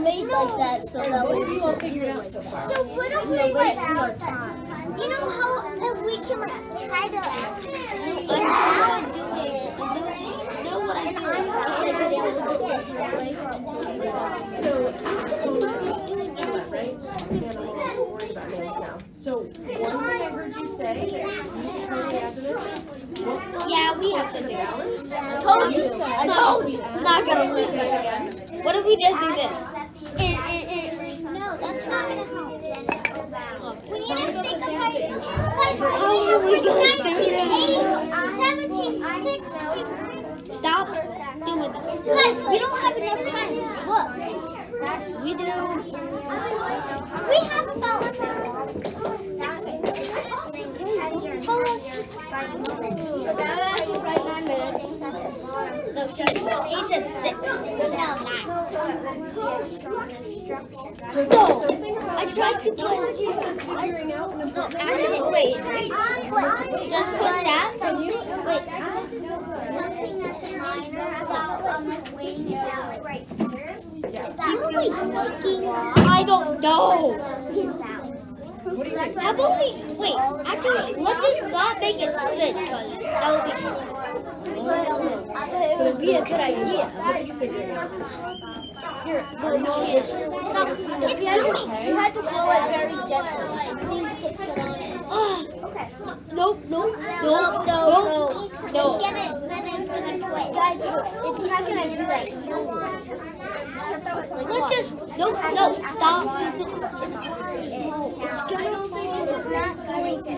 made like that so that What have you all figured out so far? So what if we like, you know how if we can like try to balance it? No, what I did, I would just sit here and wait until you get out. So, right? And I'm not worried about names now. So, one thing I heard you say that you told me after this. Yeah, we have to do balance. I told you. It's not gonna work. What if we just do this? No, that's not gonna help. We need to think about it. How are we gonna do this? 1760. Stop doing that. Guys, we don't have enough time. Look. We do. We have about tell us. So that was right 9 minutes. No, she said 6. No, 9. No, I tried to tell you. Figuring out an No, important actually, wait. Just put that. Wait. Something that's minor about like weighing it down, like right here. Is that really looking? I don't know. What do you think? How about we, wait, actually, let's just not make it spin, because that would be it would be a good idea. What did you figure out? Here, You had to blow it very gently. Okay. Nope. No. No. Let's get it, then it's gonna twist. Guys, it's not gonna do that. Let's just, no, stop. It's gonna, it's not going to.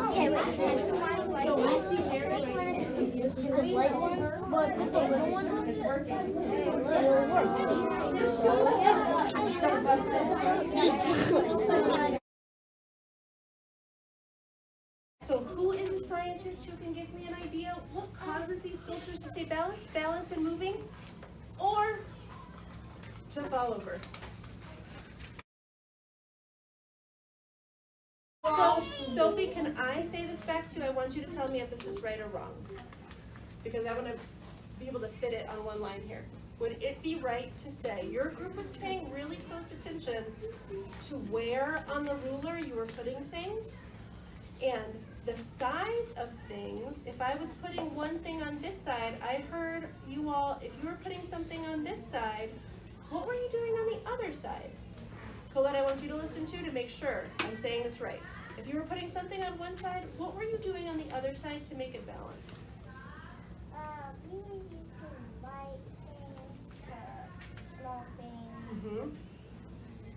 Okay, wait. The white ones, but with the little ones, it will work. So who is a scientist who can give me an idea what causes these sculptures to stay balanced and moving, or to fall over? So, Sophie, can I say this back to you? I want you to tell me if this is right or wrong, because I want to be able to fit it on one line here. Would it be right to say your group was paying really close attention to where on the ruler you were putting things? And the size of things, if I was putting one thing on this side, I heard you all, if you were putting something on this side, what were you doing on the other side? Colette, I want you to listen to make sure I'm saying this right. If you were putting something on one side, what were you doing on the other side to make it balance? We were using light things to small things. Mm-hmm.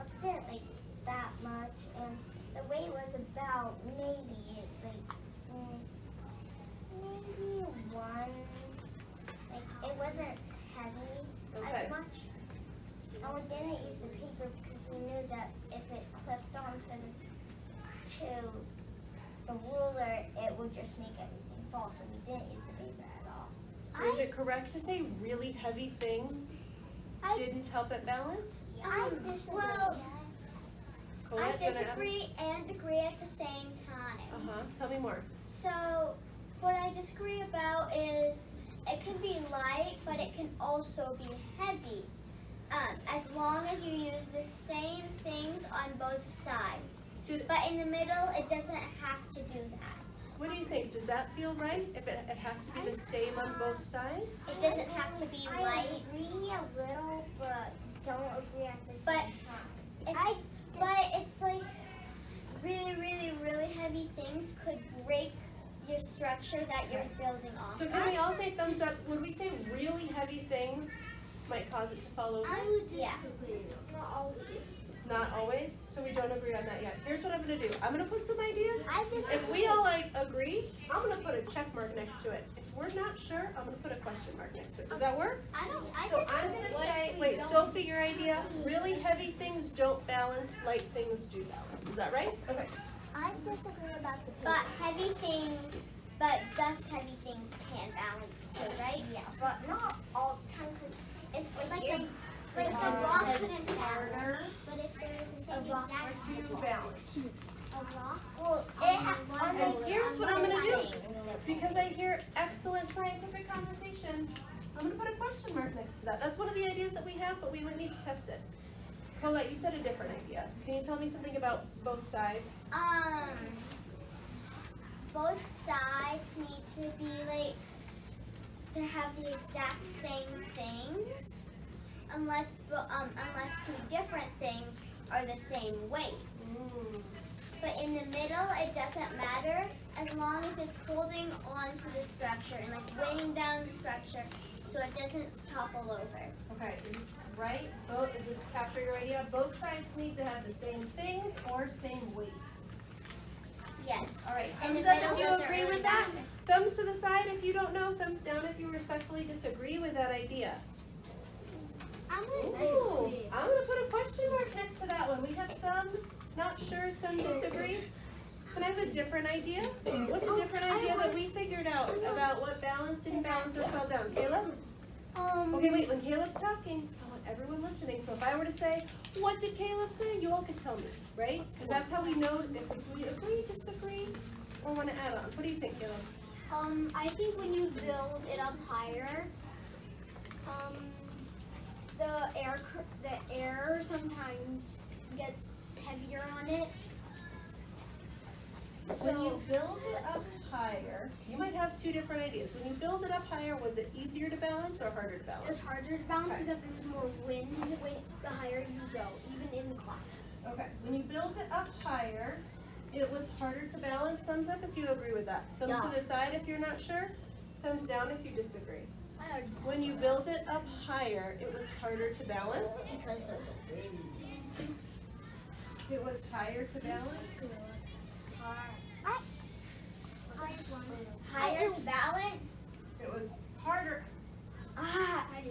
A bit like that much, and the weight was about maybe one. Like it wasn't heavy as much. And we didn't use the paper because we knew that if it clipped onto the ruler, it would just make everything fall. So we didn't use the paper at all. So is it correct to say really heavy things didn't help it balance? I Colette, disagree and agree at the same time. Tell me more. So what I disagree about is it can be light, but it can also be heavy. As long as you use the same things on both sides. But in the middle, it doesn't have to do that. What do you think? Does that feel right? If it has to be the same on both sides? It doesn't have to be light. I agree a little, but don't agree at the same time. But it's like really heavy things could break your structure that you're building on. So can we all say thumbs up? Would we say really heavy things might cause it to fall over? I would disagree. Not always. Not always? So we don't agree on that yet. Here's what I'm going to do. I'm going to put some ideas. I disagree. If we all agree, I'm going to put a check mark next to it. If we're not sure, I'm going to put a question mark next to it. Does that work? So I'm going to say, wait, Sophie, your idea, really heavy things don't balance, light things do balance. Is that right? Okay. I disagree about the paper. But just heavy things can balance too, right? Yeah. But not all the time, because if like a rock couldn't balance, but if there is the same exact balance. a rock, well, And here's what I'm going to do. Because I hear excellent scientific conversation, I'm gonna put a question mark next to that. That's one of the ideas that we have, but we would need to test it. Colette, you said a different idea. Can you tell me something about both sides? Both sides need to be like to have the exact same things, unless two different things are the same weight. But in the middle, it doesn't matter as long as it's holding on to the structure and like weighing down the structure so it doesn't topple over. Okay, is this right? Does this capture your idea? Both sides need to have the same things or same weight. Yes. All right, In the thumbs up middle if you doesn't agree really with that. matter. Thumbs to the side if you don't know. Thumbs down if you respectfully disagree with that idea. Ooh, I'm going to put a question mark next to that one. We have some not sure, some disagrees. Can I have a different idea? What's a different idea that we figured out about what balanced, didn't balance, or fell down? Caleb? Okay, wait, when Caleb's talking, I want everyone listening. So if I were to say, what did Caleb say? You all could tell me, right? Because that's how we know if we agree, disagree, or want to add on. What do you think, Caleb? I think when you build it up higher, the air sometimes gets heavier on it. When you build it up higher, you might have two different ideas. When you build it up higher, was it easier to balance or harder to balance? It's harder to balance Okay. because there's more wind the higher you go, even in the classroom. Okay, when you built it up higher, it was harder to balance. Thumbs up if you agree with that. Thumbs to the side if you're not sure. Thumbs down if you disagree. When you built it up higher, it was harder to balance. It was higher to balance. Higher to balance. It was harder.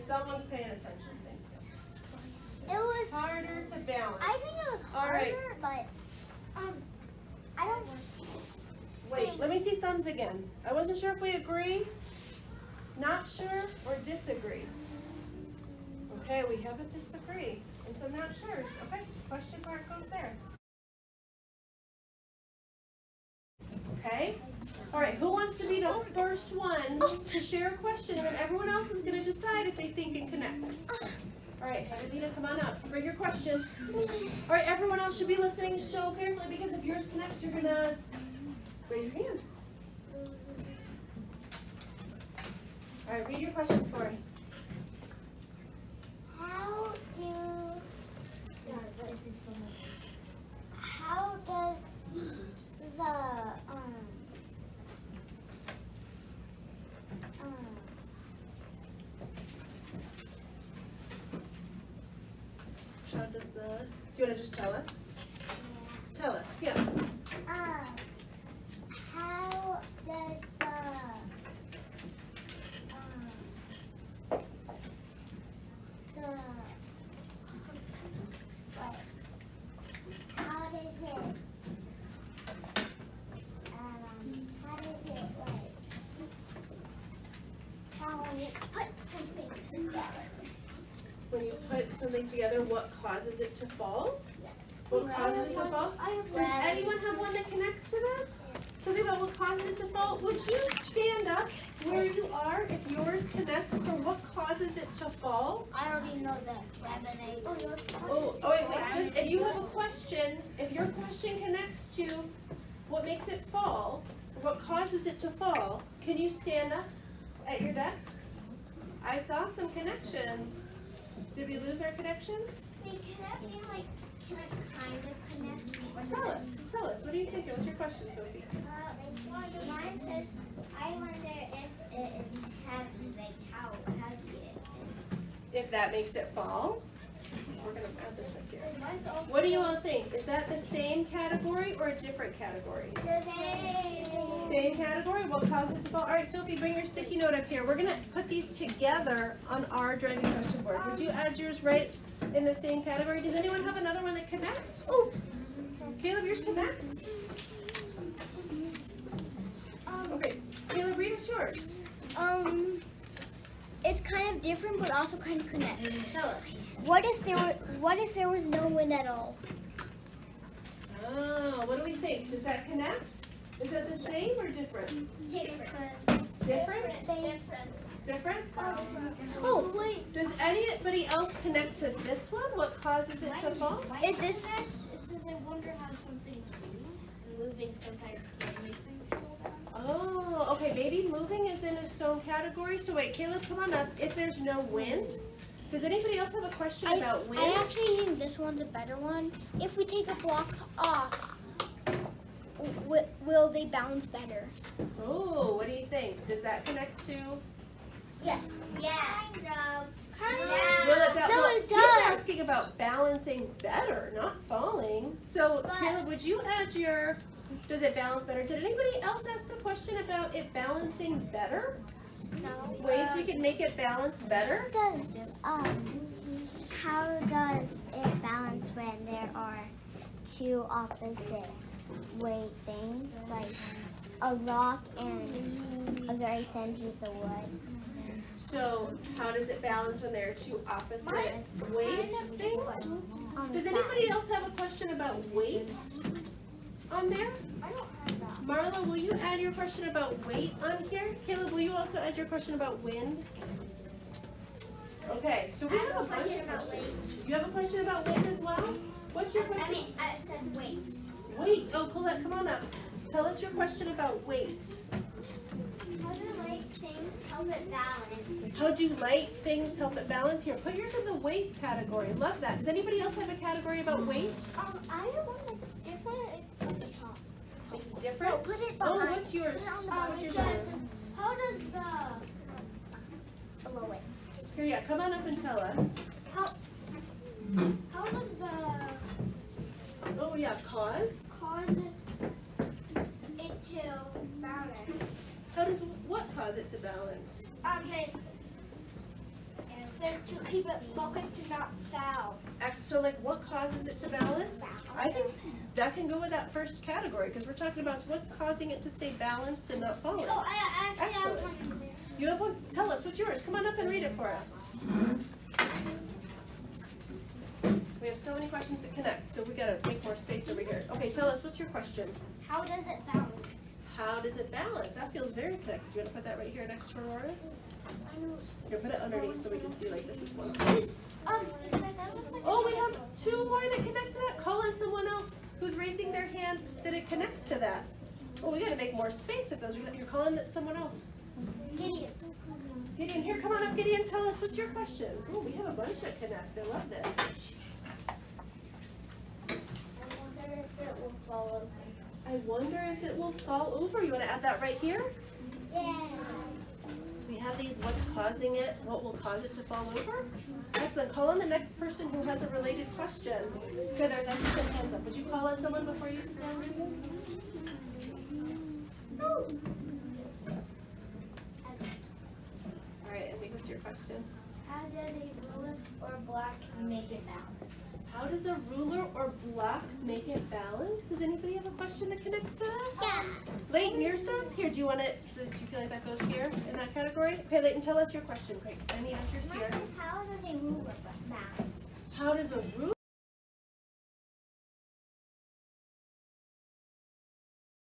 Someone's paying attention. Thank you. It was. Harder to balance. I think it was All harder, right. but I don't. Wait, let me see thumbs again. I wasn't sure if we agree, not sure, or disagree. Okay, we have a disagree and some not sure's. Okay, question mark goes there. Okay, all right, who wants to be the first one to share a question, and then everyone else is going to decide if they think it connects. All right, Evelina, come on up. Bring your question. All right, everyone else should be listening so carefully because if yours connects, you're going to raise your hand. All right, read your question for us. How does the How does the, do you want to just tell us? Tell us, yeah. how does the when you put something together. When you put something together, what causes it to fall? What causes it to fall? Does anyone have one that connects to that? Something about what causes it to fall? Would you stand up where you are if yours connects for what causes it to fall? I already know that. Wait, just, if you have a question, if your question connects to what makes it fall, or what causes it to fall, can you stand up at your desk? I saw some connections. Did we lose our connections? They connect in like, can I kind of connect? Tell us. What do you think? What's your question, Sophie? Mine says, I wonder if it is heavy, like how heavy it is. If that makes it fall? We're going to add this up here. Mine's also What do you all think? Is that the same category or a different category? Same category? What causes it to fall? All right, Sophie, bring your sticky note up here. We're going to put these together on our driving question board. Would you add yours right in the same category? Does anyone have another one that connects? Oh, Caleb, yours connects? Okay, Caleb, read us yours. It's kind of different, but also kind of connects. Tell us. What if there was no wind at all? Oh, what do we think? Does that connect? Is that the same or different? Different. Different? Different? Oh, wait. Does anybody else connect to this one? What causes it to fall? Is this? It says, I wonder how something's moving sometimes can make things fall down. Oh, okay, maybe moving is in its own category. So wait, Caleb, come on up. If there's no wind, does anybody else have a question about wind? I actually think this one's a better one. If we take a block off, will they balance better? Oh, what do you think? Does that connect to? Yeah. Kind of. Will it No, well, it he's does. asking about balancing better, not falling. So But- Caleb, would you add your, does it balance better? Did anybody else ask a question about it balancing better? No. Ways we could make it balance better? How does it balance when there are two opposite weight things, like a rock and a very thin piece of wood? So how does it balance when there are two opposite weight things? On the Does side? anybody else have a question about weight on there? I don't have that. Marla, will you add your question about weight on here? Caleb, will you also add your question about wind? Okay, so we have a bunch of questions. You have a question about wind as well? What's your question? I said weight. Weight. Oh, Colette, come on up. Tell us your question about weight. How do light things help it balance? How do light things help it balance? Here, put yours in the weight category. Love that. Does anybody else have a category about weight? I have one that's different. It's on the top. It's different? No, put it Oh, behind. what's yours? Put it on the What's yours? bottom. How does the below it? Here, yeah, come on up and tell us. How does the Oh, yeah, cause? cause it to balance? How does what cause it to balance? Okay. So to keep it focused to not foul. So, like, what causes it to balance? I think that can go with that first category because we're talking about what's causing it to stay balanced and not falling. Oh, I actually have Excellent. one there. You have one? Tell us, what's yours? Come on up and read it for us. We have so many questions to connect, so we gotta make more space over here. Okay, tell us, what's your question? How does it balance? How does it balance? That feels very connected. You wanna put that right here next to Aurora's? Here, put it underneath so we can see like this is one. That looks like Oh, we have two more that connect to that. Call on someone else who's raising their hand that it connects to that. Oh, we gotta make more space if those are, you're calling someone else. Gideon. Gideon, here, come on up, Gideon, tell us, what's your question? Oh, we have a bunch that connect, I love this. I wonder if it will fall over. I wonder if it will fall over. You wanna add that right here? Yeah. So we have these, what's causing it, what will cause it to fall over? Excellent, call on the next person who has a related question. Good, there's actually some hands up. Would you call on someone before you sit down, Gideon? Oh. All right, Emmy, what's your question? How does a ruler or block make it balance? How does a ruler or block make it balance? Does anybody have a question that connects to that? Yeah. Leighton, yours does? Here, do you want it, do you feel like that goes here in that category? Okay, Leighton, tell us your question. Great, any answers here? How does a ruler balance? How does a ruler